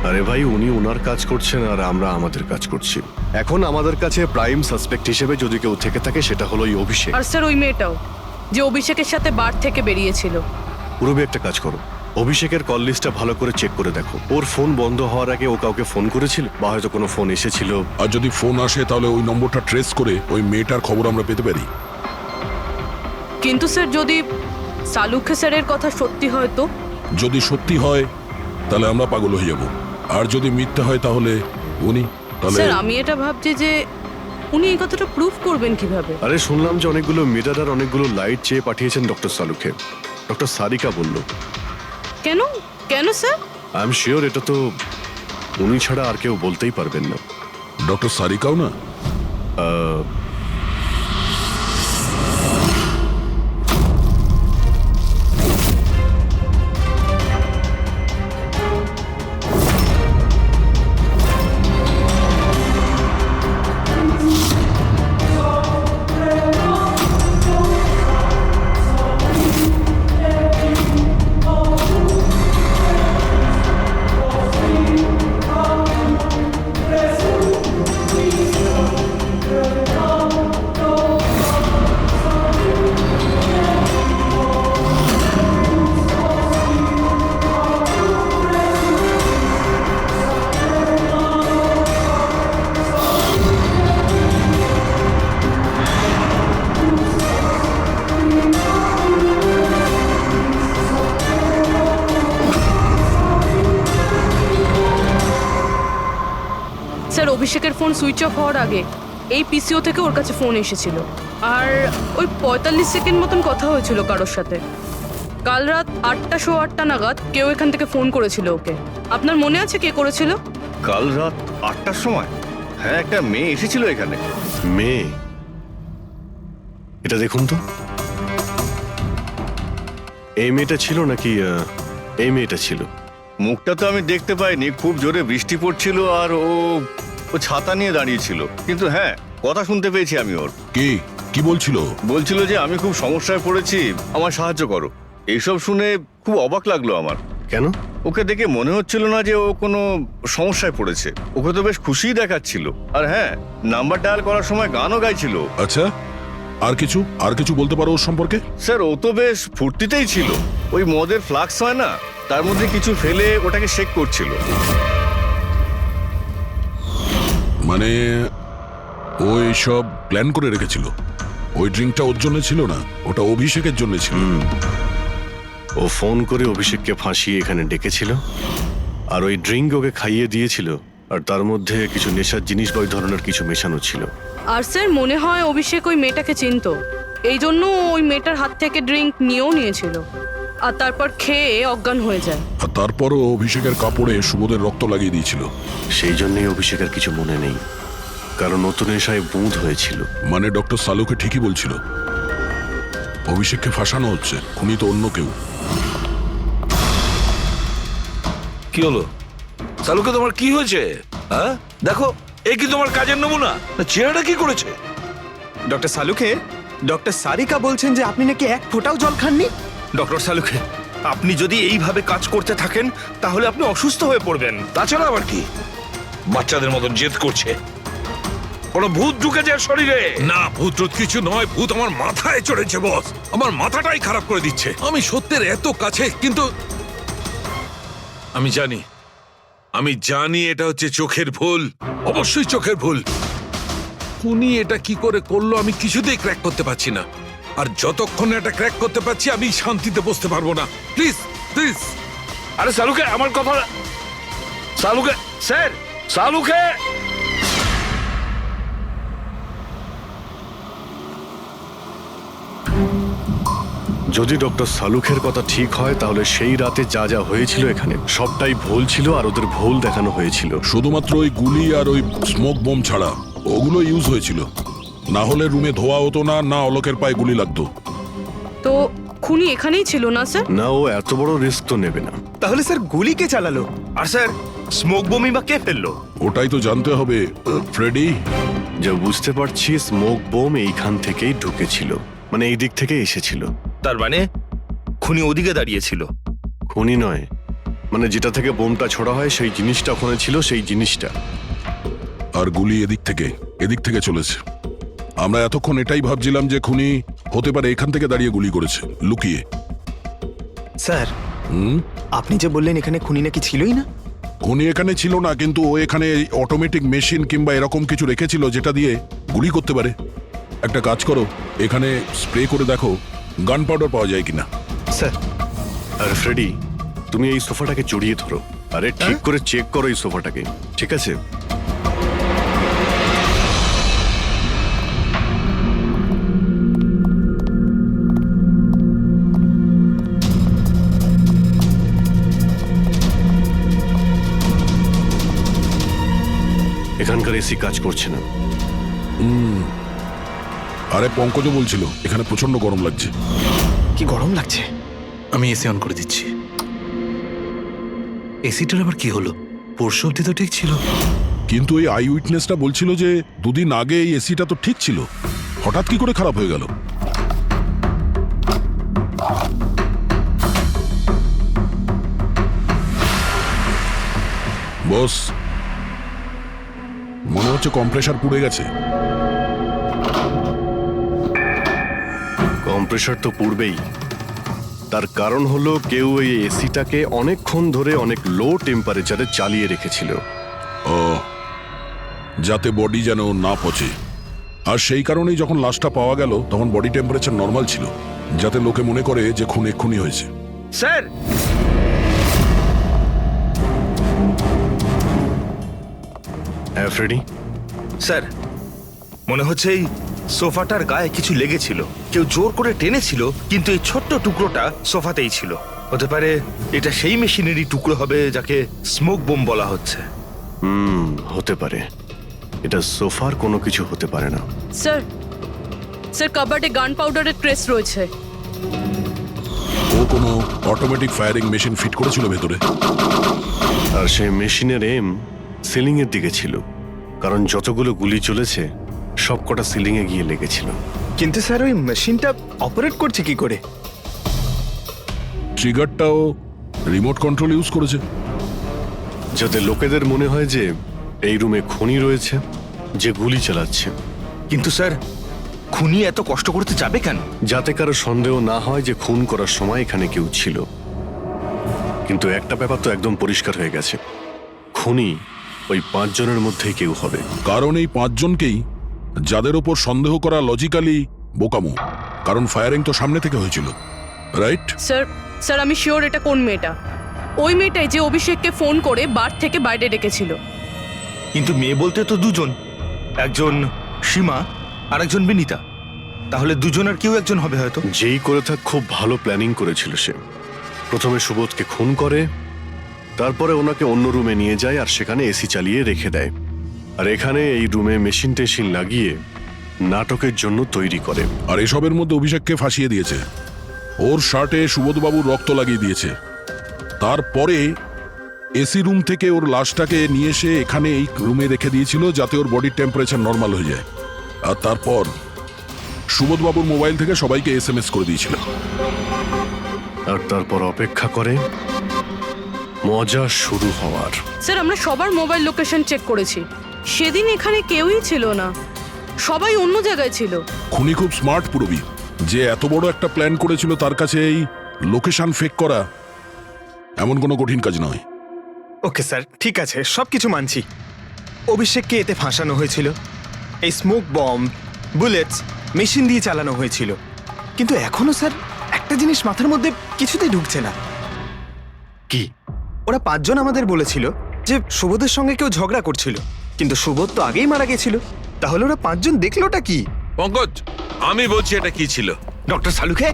আরে ভাই, উনি ওনার কাজ করছেন আর আমরা আমাদের কাজ করছি। এখন আমাদের কাছে প্রাইম সাসপেক্ট হিসেবে যদি কেউ থেকে থাকে, সেটা হলো ওই অভিষেক। আর স্যার ওই মেয়েটাও, যে অভিষেকের সাথে বার থেকে বেরিয়েছিল। পুরবি একটা কাজ করো, অভিষেকের কল লিস্টটা ভালো করে চেক করে দেখো। ওর ফোন বন্ধ হওয়ার আগে ও কাউকে ফোন করেছিল বা হয়তো কোনো ফোন এসেছিল। আর যদি ফোন আসে তাহলে ওই নম্বরটা ট্রেস করে ওই মেয়েটার খবর আমরা পেতে পারি। কিন্তু স্যার, যদি সালুখে স্যারের কথা সত্যি হয় তো? যদি সত্যি হয় তাহলে আমরা পাগল হয়ে যাব, আর যদি মিথ্যা হয় তাহলে উনি, তাহলে স্যার আমি এটা ভাবছি যে উনি এই কথাটা প্রুফ করবেন কিভাবে? আরে শুনলাম যে অনেকগুলো মিটার আর অনেকগুলো লাইট চেয়ে পাঠিয়েছেন ডক্টর সালুকে। ডক্টর সারিকা বলল। কেন কেন স্যার? আই এম শিওর এটা তো উনি ছাড়া আর কেউ বলতেই পারবেন না। ডক্টর সারিকাও না? স্যার অভিষেকের ফোন সুইচ অফ হওয়ার আগে এই পিসিও থেকে ওর কাছে ফোন এসেছিল, আর ওই 45 সেকেন্ড মতন কথা হয়েছিল কারোর সাথে। কাল রাত 8:08 নাগাদ কেউ এখান থেকে ফোন করেছিল ওকে। আপনার মনে আছে কে করেছিল? কাল রাত 8টার সময়? হ্যাঁ, একটা মেয়ে এসেছিল এখানে। মেয়ে? এটা দেখুন তো, এই মেয়েটা ছিল নাকি এই মেয়েটা ছিল? মুখটা তো আমি দেখতে পাইনি, খুব জোরে বৃষ্টি পড়ছিল আর ও ছাতা নিয়ে দাঁড়িয়েছিল। কিন্তু হ্যাঁ, কথা শুনতে পেয়েছি আমি ওর। কি বলছিল? বলছিল যে আমি খুব সমস্যায় পড়েছি, আমার সাহায্য করো। এইসব শুনে খুব অবাক লাগলো আমার। কেন? ওকে দেখে মনে হচ্ছিল না যে ও কোনো সমস্যায় পড়েছে। ওকে তো বেশ খুশিই দেখাচ্ছিল। আর হ্যাঁ, নাম্বার ডায়াল করার সময় গানও গাইছিল। আচ্ছা, আর কিছু বলতে পারো ওর সম্পর্কে? স্যার ও তো বেশ ফুর্তিতেই ছিল। ওই মদের ফ্লাক্স হয় না, তার মধ্যে কিছু ফেলে ওটাকে শেক করছিল। মানে ও এইসব প্ল্যান করে রেখেছিল? ওই ড্রিঙ্কটা ওর জন্য ছিল না, ওটা অভিষেকের জন্য ছিল। ও ফোন করে অভিষেককে ফাঁসিয়ে এখানে ডেকেছিল, আর ওই ড্রিঙ্ক ওকে খাইয়ে দিয়েছিল, আর তার মধ্যে কিছু নেশার জিনিস বা ওই ধরনের কিছু মেশানো ছিল। আর স্যার মনে হয় অভিষেক ওই মেয়েটাকে চিনতো, এই জন্য ওই মেয়েটার হাত থেকে ড্রিঙ্ক নিয়েও নিয়েছিল, আর তারপর খেয়ে অজ্ঞান হয়ে যায়। আর তারপরও অভিষেকের কাপড়ে সুবোধের রক্ত লাগিয়ে দিয়েছিল। সেই জন্যই অভিষেকের কিছু মনে নেই, কারণ নতুন নেশায় বুঁদ হয়েছিল। মানে ডক্টর সালুকে ঠিকই বলছিল, অভিষেককে ফাঁসানো হচ্ছে, খুনি তো অন্য কেউ। কি হলো সালুকে, তোমার কি হয়েছে? হ্যাঁ দেখো, এ কি তোমার কাজের নমুনা? চেহারাটা কি করেছে? ডক্টর সালুখে, ডক্টর সারিকা বলছেন যে আপনি নাকি এক ফোঁটাও জল খাননি। ডক্টর সালুখে, আপনি যদি এইভাবে কাজ করতে থাকেন তাহলে আপনি অসুস্থ হয়ে পড়বেন। তাছাড়া আবার কি বাচ্চাদের মতন জেদ করছে? কোনো ভূত ঢুকেছে এর শরীরে? না, ভূত টুত কিছু নয়, ভূত আমার মাথায় চড়েছে বস। আমার মাথাটাই খারাপ করে দিচ্ছে। আমি সত্যের এত কাছে, কিন্তু আমি জানি এটা হচ্ছে চোখের ভুল, অবশ্যই চোখের ভুল। উনি এটা কি করে করলো আমি কিছুতেই ক্র্যাক করতে পারছি না। আর যতক্ষণ এটা ক্র্যাক করতে পারছি আমি শান্তিতে বসতে পারবো না। Please please. আরে সালুকে, আমার কথা। সালুকে স্যার, সালুকে। যদি ডক্টর সালুখের কথা ঠিক হয় তাহলে সেই রাতে যা যা হয়েছিল এখানে সবটাই ভুল ছিল, আর ওদের ভুল দেখানো হয়েছিল। শুধুমাত্র ওই গুলি আর ওই স্মোক বোম ছাড়া ওগুলো ইউজ হয়েছিল। না হলে রুমে ধোয়া হতো না, না অলোকের পায়ে গুলি লাগতো। তো খুনি এখানেই ছিল না স্যার? না, ও এত বড় রিস্ক তো নেবে না। তাহলে স্যার গুলি কে চালালো? আর স্যার স্মোক বোমই বা কে ফেললো? ওটাই তো জানতে হবে ফ্রেডি। যা বুঝতে পারছি স্মোক বোম এইখান থেকেই ঢুকেছিল, মানে এই দিক থেকে এসেছিল। তার মানে খুনি ওদিকে দাঁড়িয়েছিল? খুনি নয়, মানে যেটা থেকে বোমটা ছোড়া হয় সেই জিনিসটা ওখানে ছিল, সেই জিনিসটা। আর গুলি এদিক থেকে চলেছে। আমরা এতক্ষণ এটাই ভাবছিলাম যে খুনি হতে পারে এখান থেকে দাঁড়িয়ে গুলি করেছে লুকিয়ে। স্যার, আপনি যে বললেন এখানে খুনি নাকি ছিলই না। খুনি এখানে ছিল না, কিন্তু ও এখানে অটোমেটিক মেশিন কিংবা এরকম কিছু রেখেছিল যেটা দিয়ে গুলি করতে পারে। একটা কাজ করো, এখানে স্প্রে করে দেখো গান পাউডার পাওয়া যায় কিনা। স্যার। আর ফ্রেডি, তুমি এই সোফাটাকে জড়িয়ে ধরো। আরে ঠিক করে চেক করো এই সোফাটাকে, ঠিক আছে? এখানকার এসি কাজ করছে না। আরে পঙ্কজ বলছিল এখানে প্রচন্ড গরম লাগছে। কি গরম লাগছে? আমি এসি অন করে দিচ্ছি। এসিটার আবার কি হলো? পরশু অব্দি তো ঠিক ছিল। কিন্তু এই আই উইটনেসটা বলছিল যে দুদিন আগে এই এসিটা তো ঠিক ছিল, হঠাৎ কি করে খারাপ হয়ে গেল? বস, মনে হচ্ছে কম্প্রেসার পুড়ে গেছে। কম্প্রেসার তো পুড়বেই, তার কারণ হলো কেউ এই এসিটাকে অনেকক্ষণ ধরে অনেক লো টেম্পারেচারে চালিয়ে রেখেছিল। ও, যাতে বডি যেন না পচে। আর সেই কারণেই যখন লাশটা পাওয়া গেল তখন বডি টেম্পারেচার নর্মাল ছিল, যাতে লোকে মনে করে যে খুন এক্ষুনি হয়েছে। স্যার, হ্যাঁ ফ্রেডি। স্যার, মনে হচ্ছে এই সোফাটার গায়ে কিছু লেগেছিল, কেউ জোর করে টেনেছিল, কিন্তু এই ছোট্ট টুকরোটা সোফাতেই ছিল। হতে পারে এটা সেই মেশিনেরই টুকরো হবে যাকে স্মোক বোম বলা হচ্ছে। হতে পারে। এটা সোফার কোনো কিছু হতে পারে না। স্যার কাবার্ডে গান পাউডারের ট্রেস রয়েছে। ও কোনো অটোমেটিক ফায়ারিং মেশিন ফিট করেছিল ভেতরে, আর সেই মেশিনের এম সিলিং এর দিকে ছিল, কারণ যতগুলো গুলি চলেছে সবকটা সিলিং এ গিয়ে লেগেছিল। কিন্তু স্যার ওই মেশিনটা অপারেট করছে কি করে? ট্রিগারটাও রিমোট কন্ট্রোল ইউজ করেছে, যাতে লোকেদের মনে হয় যে এই রুমে খুনি রয়েছে যে গুলি চালাচ্ছে। কিন্তু স্যার, খুনি এত কষ্ট করতে যাবে কেন? যাতে কারো সন্দেহ না হয় যে খুন করার সময় এখানে কেউ ছিল। কিন্তু একটা ব্যাপার তো একদম পরিষ্কার হয়ে গেছে, খুনি ওই 5 জনের মধ্যেই কেউ হবে। কারণ এই 5 জনকেই যাদের ওপর সন্দেহ করা লজিক্যালি বোকামো, কারণ ফায়ারিং তো সামনে থেকে হয়েছিল, রাইট? স্যার আমি শিওর এটা কোন মেয়েটা। ওই মেয়েটাই যে অভিষেককে ফোন করে বার থেকে বাইরে ডেকেছিল। কিন্তু মেয়ে বলতে তো দুজন, একজন সীমা আর একজন বিনীতা। তাহলে দুজনের কেউ একজন হবে হয়তো। যেই করে থাক খুব ভালো প্ল্যানিং করেছিল সে। প্রথমে সুবোধকে খুন করে, তারপরে ওনাকে অন্য রুমে নিয়ে যায় আর সেখানে এসি চালিয়ে রেখে দেয়। আর এখানে এই রুমে মেশিন টেশিন লাগিয়ে নাটকের জন্য তৈরি করে। আর এসবের মধ্যে অভিষেককে ফাঁসিয়ে দিয়েছে, ওর শার্টে সুবোধবাবুর রক্ত লাগিয়ে দিয়েছে। তারপরে এসি রুম থেকে ওর লাশটাকে নিয়ে এসে এখানে এই রুমে রেখে দিয়েছিল যাতে ওর বডির টেম্পারেচার নর্মাল হয়ে যায়। আর তারপর সুবোধবাবুর মোবাইল থেকে সবাইকে এসএমএস করে দিয়েছিল। আর তারপর অপেক্ষা করে মজা শুরু হওয়ার। স্যার আমরা সবার মোবাইল লোকেশন চেক করেছি, সেদিন এখানে কেউই ছিল না, সবাই অন্য জায়গায় ছিল। খুনি খুব স্মার্ট পুরবি, যে এত বড় একটা প্ল্যান করেছিল তার কাছে এই লোকেশন ফেক করা এমন কোনো কঠিন কাজ নয়। ওকে স্যার, ঠিক আছে, সবকিছু মানছি। অভিষেককে এতে ফাঁসানো হয়েছিল, এই স্মোক বম্ব, বুলেটস মেশিন দিয়ে চালানো হয়েছিল। কিন্তু এখনো স্যার একটা জিনিস মাথার মধ্যে কিছুতেই ঢুকছে না। কি? ওরা 5 জন আমাদের বলেছিল যে সুবোধের সঙ্গে কেউ ঝগড়া করছিল, কিন্তু সুবোধ তো আগেই মারা গেছিল। তাহলে ওরা 5 জন দেখলোটা কি? পঙ্কজ, আমি বলছি এটা কি ছিল। ডক্টর সালুকে,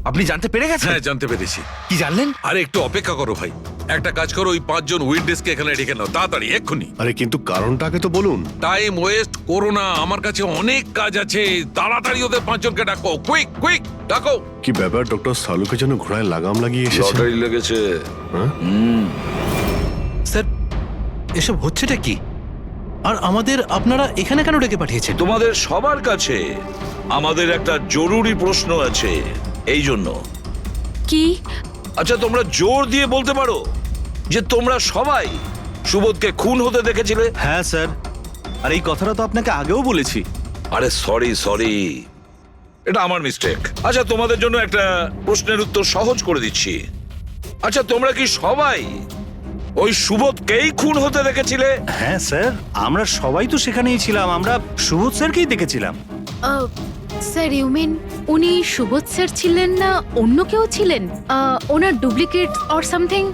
আপনি জানতে পেরে গেছেন? হ্যাঁ, জানতে পেরেছি। কি জানলেন? আরে একটু অপেক্ষা করো ভাই, একটা কাজ করো, ওই 5 জন উইটনেসকে এখানে ডেকে নাও তাড়াতাড়ি, এক্ষুনি। আরে কিন্তু কারণটাকে তো বলুন। টাইম ওয়েস্ট করো না, আমার কাছে অনেক কাজ আছে। তাড়াতাড়ি ওদের 5 জনকে ডাকো, কুইক কুইক ডাকো। কি ব্যাপার, ডক্টর সালুকে যেন ঘোড়ায় লাগাম লাগিয়ে এসেছে। লটারি লেগেছে। স্যার, এসব হচ্ছেটা কি? আর আমাদের আপনারা এখানে কেন ডেকে পাঠিয়েছেন? তোমাদের সবার কাছে আমাদের একটা জরুরি প্রশ্ন আছে, এই জন্য। কি? আচ্ছা, তোমরা জোর দিয়ে বলতে পারো যে তোমরা সবাই সুবোধকে খুন হতে দেখেছিলে? হ্যাঁ স্যার, আর এই কথাটা তো আপনাকে আগেও বলেছি। আরে সরি, এটা আমার মিস্টেক। আচ্ছা, তোমাদের জন্য একটা প্রশ্নের উত্তর সহজ করে দিচ্ছি। আচ্ছা, তোমরা কি সবাই ওই সুবোধকেই খুন হতে দেখেছিলে? হ্যাঁ স্যার, আমরা সবাই তো সেখানেই ছিলাম, আমরা সুবোধ স্যারকেই দেখেছিলাম। স্যার, ইউ মিন উনি সুবোধ স্যার ছিলেন না, অন্য কেউ ছিলেন? ওনার duplicate or something?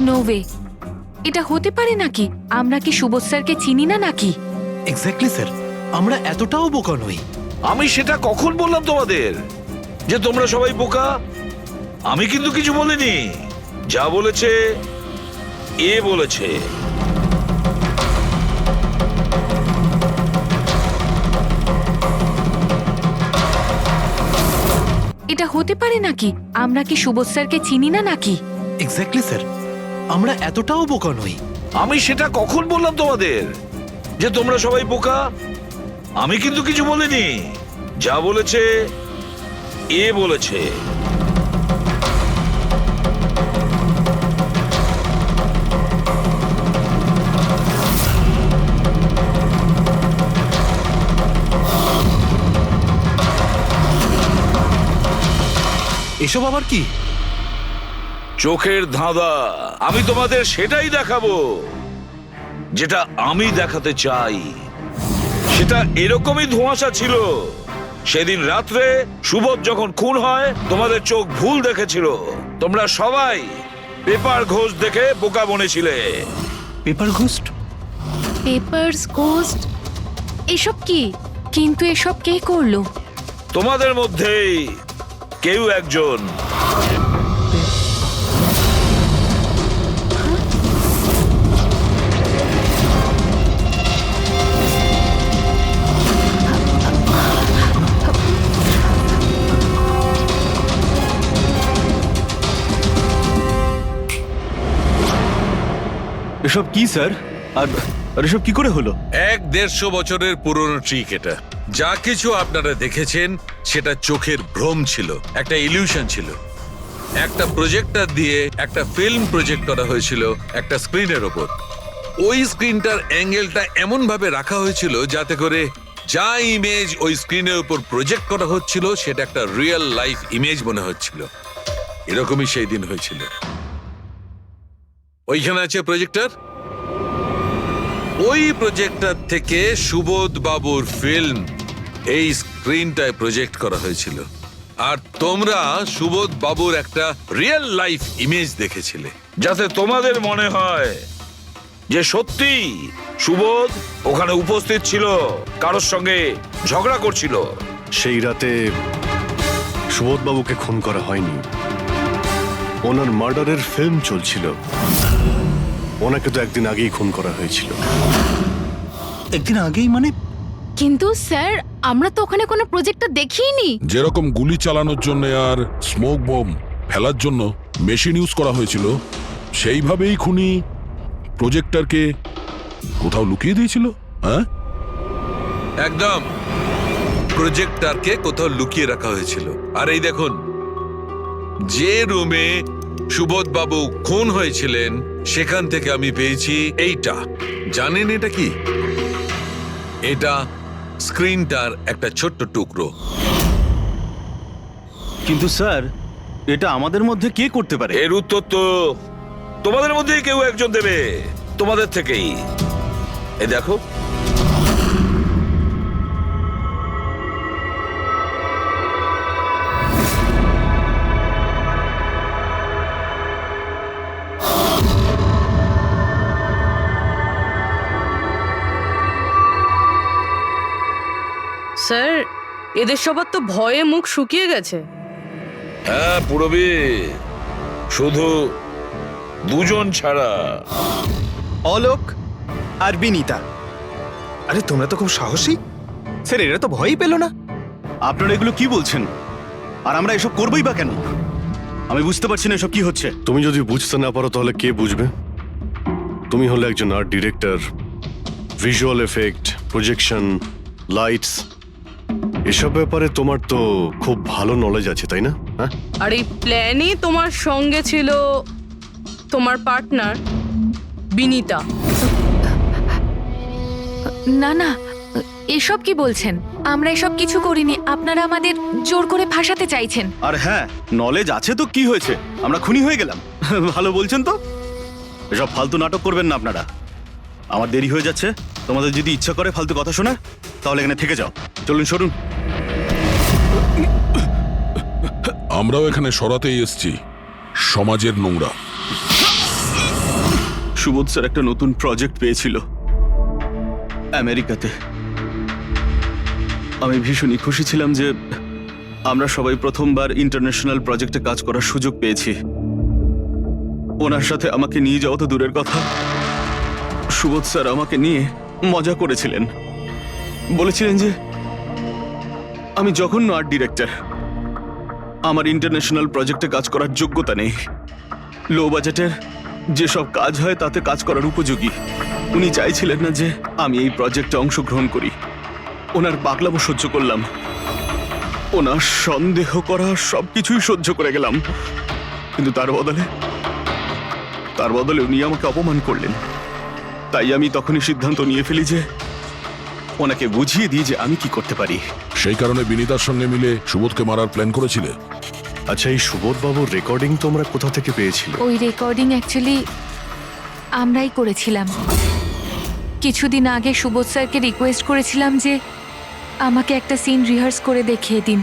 No way, এটা হতে পারে নাকি? আমরা কি সুবোধ স্যারকে চিনি না নাকি? এক্স্যাক্টলি স্যার, আমরা এতটাও বোকা নই। আমি সেটা কখন বললাম তোমাদের যে তোমরা সবাই বোকা? আমি কিন্তু কিছু বলিনি, যা বলেছে এ বলেছে। এটা হতে পারে নাকি? আমরা কি সুবোধ স্যারকে চিনি না নাকি? এক্স্যাক্টলি স্যার, আমরা এতটাও বোকা নই। আমি সেটা কখন বললাম তোমাদের যে তোমরা সবাই বোকা? আমি কিন্তু কিছু বলিনি, যা বলেছে এ বলেছে। এসব আবার কি? চোখের ধাঁধা। আমি তোমাদের সেটাই দেখাবো যেটা আমি দেখাতে চাই। সেটা এরকমই ধোঁয়াশা ছিল। সেদিন রাত্রে সুবোধ যখন খুন হয়, তোমাদের চোখ ভুল দেখেছিল। তোমরা সবাই পেপার ঘোষ দেখে বোকা বনেছিলে। Paper ghost? পেপারস ঘোস্ট এসব কি? কিন্তু এসব কে করলো? তোমাদের মধ্যেই কেউ একজন। এসব কি স্যার? আর এসব কি করে হলো? 150 বছরের পুরনো ট্রিক এটা। যা কিছু আপনারা দেখেছেন সেটা চোখের ভ্রম ছিল, একটা ইলিউশন ছিল। একটা প্রজেক্টর দিয়ে একটা ফিল্ম প্রজেক্ট করা হয়েছিল একটা স্ক্রিনের ওপর। ওই স্ক্রিনটার অ্যাঙ্গেলটা এমন ভাবে রাখা হয়েছিল যাতে করে যা ইমেজ ওই স্ক্রিনের উপর প্রজেক্ট করা হচ্ছিল সেটা একটা রিয়েল লাইফ ইমেজ মনে হচ্ছিল। এরকমই সেই দিন হয়েছিল। ওইখানে আছে প্রজেক্টর। ওই প্রজেক্টর থেকে সুবোধ বাবুর ফিল্ম এই স্ক্রিনটায় প্রজেক্ট করা হয়েছিল। আর তোমরা সুবোধ বাবুর একটা রিয়েল লাইফ ইমেজ দেখেছিলে, যাতে তোমাদের মনে হয় যে সত্যি সুবোধ ওখানে উপস্থিত ছিল, কারোর সঙ্গে ঝগড়া করছিল। সেই রাতে সুবোধবাবুকে খুন করা হয়নি, ওনার মার্ডারের ফিল্ম চলছিল। ওনাকে তো একদিন আগেই খুন করা হয়েছিল। একদিন আগেই মানে? কিন্তু স্যার, আমরা তো ওখানে কোনো প্রজেক্টর দেখিনি। যেরকম গুলি চালানোর জন্য আর স্মোক বম ফেলার জন্য মেশিন ইউজ করা হয়েছিল, সেইভাবেই খুনি প্রজেক্টরকে কোথাও লুকিয়ে দিয়েছিল? হ্যাঁ, একদম প্রজেক্টরকে কোথাও লুকিয়ে রাখা হয়েছিল। আর এই দেখুন, যে রুমে সুবোধ বাবু খুন হয়েছিলেন সেখান থেকে আমি পেয়েছি এইটা। জানেন এটা কি? এটা স্ক্রিনটার একটা ছোট্ট টুকরো। কিন্তু স্যার, এটা আমাদের মধ্যে কে করতে পারে? এর উত্তর তো তোমাদের মধ্যেই কেউ একজন দেবে, তোমাদের থেকেই। এ দেখো, স্যার, এদের সবার তো ভয়ে মুখ শুকিয়ে গেছে। হ্যাঁ পুরবী, শুধু দুজন ছাড়া। অলোক আর বিনীতা। আরে তোমরা তো খুব সাহসী স্যার, এরা তো ভয়ই পেল না। আপনারা এগুলো কি বলছেন? আর আমরা এসব করবোই বা কেন? আমি বুঝতে পারছি না এসব কি হচ্ছে। তুমি যদি বুঝতে না পারো তাহলে কে বুঝবে? তুমি হলে একজন art director, visual effect, projection, lights, এসব ব্যাপারে তোমার তো খুব ভালো নলেজ আছে, তাই না? হ্যাঁ, আর এই প্ল্যানে তোমার সঙ্গে ছিল তোমার পার্টনার বিনীতা। না না, এসব কি বলছেন? আমরা এসব কিছু করিনি। আপনারা আমাদের জোর করে ফাঁসাতে চাইছেন। আর হ্যাঁ, নলেজ আছে তো কি হয়েছে? আমরা খুনি হয়ে গেলাম। ভালো বলছেন তো। এসব ফালতু নাটক করবেন না আপনারা। আমার দেরি হয়ে যাচ্ছে। তোমাদের যদি ইচ্ছা করে ফালতু কথা শোনার, তাহলে এখানে থেকে যাও। চলুন, সরুন। আমরাও এখানে সরাতেই এসছি সমাজের নোংরা। সুবোধ স্যার একটা নতুন প্রজেক্ট পেয়েছিল আমেরিকাতে। আমি ভীষণই খুশি ছিলাম যে আমরা সবাই প্রথমবার ইন্টারন্যাশনাল প্রজেক্টে কাজ করার সুযোগ পেয়েছি। ওনার সাথে আমাকে নিয়ে যাওয়া তো দূরের কথা, সুবোধ স্যার আমাকে নিয়ে মজা করেছিলেন। বলেছিলেন যে আমি জঘন্য আর্ট ডিরেক্টর, আমার ইন্টারন্যাশনাল প্রজেক্টে কাজ করার যোগ্যতা নেই, লো বাজেটের যেসব কাজ হয় তাতে কাজ করার উপযোগী। উনি চাইছিলেন না যে আমি এই প্রজেক্টে অংশগ্রহণ করি। ওনার পাগলামো সহ্য করলাম, ওনার সন্দেহ করা সবকিছুই সহ্য করে গেলাম। কিন্তু তার বদলে উনি আমাকে অপমান করলেন। তাই আমি তখনই সিদ্ধান্ত নিয়ে ফেলি যে ওনাকে বুঝিয়ে দিই যে আমি কি করতে পারি। সেই কারণে বিনীতার সঙ্গে মিলে সুবোধকে মারার প্ল্যান করেছিলে? আচ্ছা, এই সুবোধ বাবুর রেকর্ডিং তোমরা কোথা থেকে পেয়েছিলে? ওই রেকর্ডিং অ্যাকচুয়ালি আমরাই করেছিলাম। কিছুদিন আগে সুবোধ স্যারকে রিকোয়েস্ট করেছিলাম যে আমাকে একটা সিন রিহার্স করে দেখিয়ে দিন।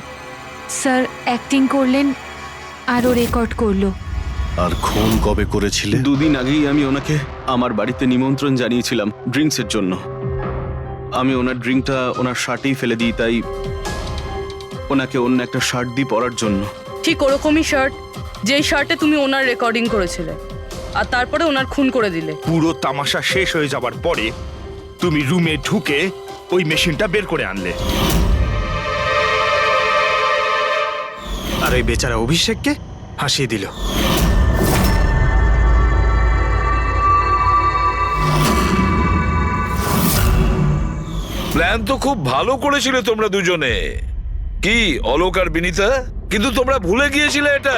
স্যার অ্যাক্টিং করলেন আর ও রেকর্ড করলো। আর খুন কবে করেছিলে? 2 দিন আগেই আমি ওনাকে আমার বাড়িতে নিমন্ত্রণ জানিয়েছিলাম ড্রিঙ্কসের জন্য। আমি ওনার ড্রিঙ্কটা ওনার শার্টেই ফেলে দিই, তাই ওনাকে অন্য একটা শার্ট দিই পরার জন্য। ঠিক ওরকমই শার্ট, যেই শার্টে তুমি ওনার রেকর্ডিং করেছিলে, আর তারপরে ওনার খুন করে দিলে। পুরো তামাশা শেষ হয়ে যাবার পরে তুমি রুমে ঢুকে ওই মেশিনটা বের করে আনলে। আর ওই বেচারা অভিষেককে ফাঁসিয়ে দিল। প্ল্যান তো খুব ভালো করেছিলে তোমরা দুজনে, কি অলোক আর বিনীতা? কিন্তু তোমরা ভুলে গিয়েছিলে এটা,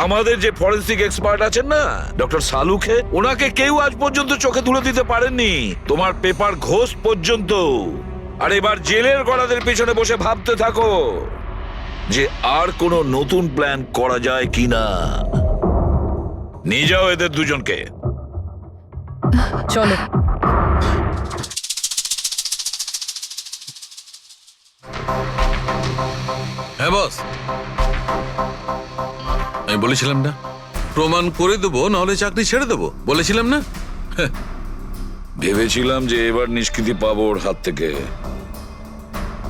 আমাদের যে ফরেন্সিক এক্সপার্ট আছেন না ডক্টর সালুখে, ওনাকে কেউ আজ পর্যন্ত চোখে তুলে দিতে পারেননি, তোমার পেপার ঘোষ পর্যন্ত। আর এবার জেলের গড়াদের পেছনে বসে ভাবতে থাকো যে আর কোনো নতুন প্ল্যান করা যায় কিনা। নিয়ে যাও এদের দুজনকে। চলো। হ্যাঁ বস, আমি বলেছিলাম না প্রমাণ করে দেবো, নাহলে চাকরি ছেড়ে দেবো, বলেছিলাম না? ভেবেছিলাম যে এবার নিষ্কৃতি পাবো ওর হাত থেকে।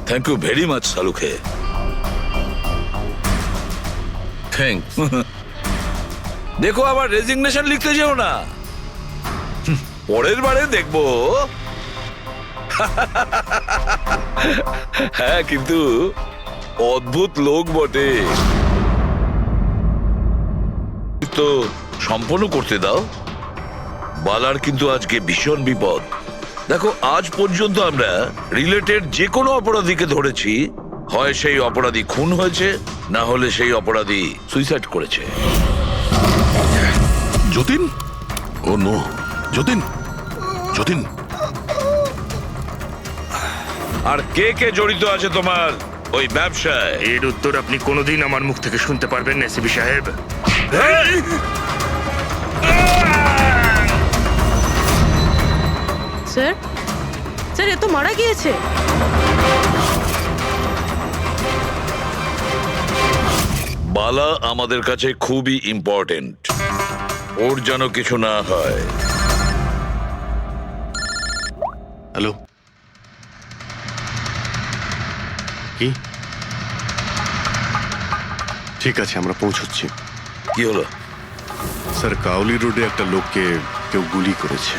Thank you very much Salunkhe. Thanks. দেখো আবার রেজিগনেশন লিখতে যেও না, পরের বারে দেখবো। হ্যাঁ, কিন্তু অদ্ভুত লোক বটে তো। সম্পন্ন করতে দাও। বালার কিন্তু আজকে ভীষণ বিপদ। দেখো, আজ পর্যন্ত আমরা রিলেটেড যে কোনো অপরাধীকে ধরেছি, হয় সেই অপরাধী খুন হয়েছে, না হলে সেই অপরাধী সুইসাইড করেছে। যতীন, ও নো, যতীন, যতীন, আর কে কে জড়িত আছে তোমার ওই ব্যবসায়? এর উত্তর আপনি কোনোদিন আমার মুখ থেকে শুনতে পারবেন না এসিপি সাহেব। স্যার, স্যার, এ তো মারা গিয়েছে। বালা আমাদের কাছে খুবই ইম্পর্টেন্ট, ওর যেন কিছু না হয়। হ্যালো, কি? ঠিক আছে, আমরা পৌঁছচ্ছি। কি হলো? স্যার, কাউলি রোডে একটা লোককে কেউ গুলি করেছে।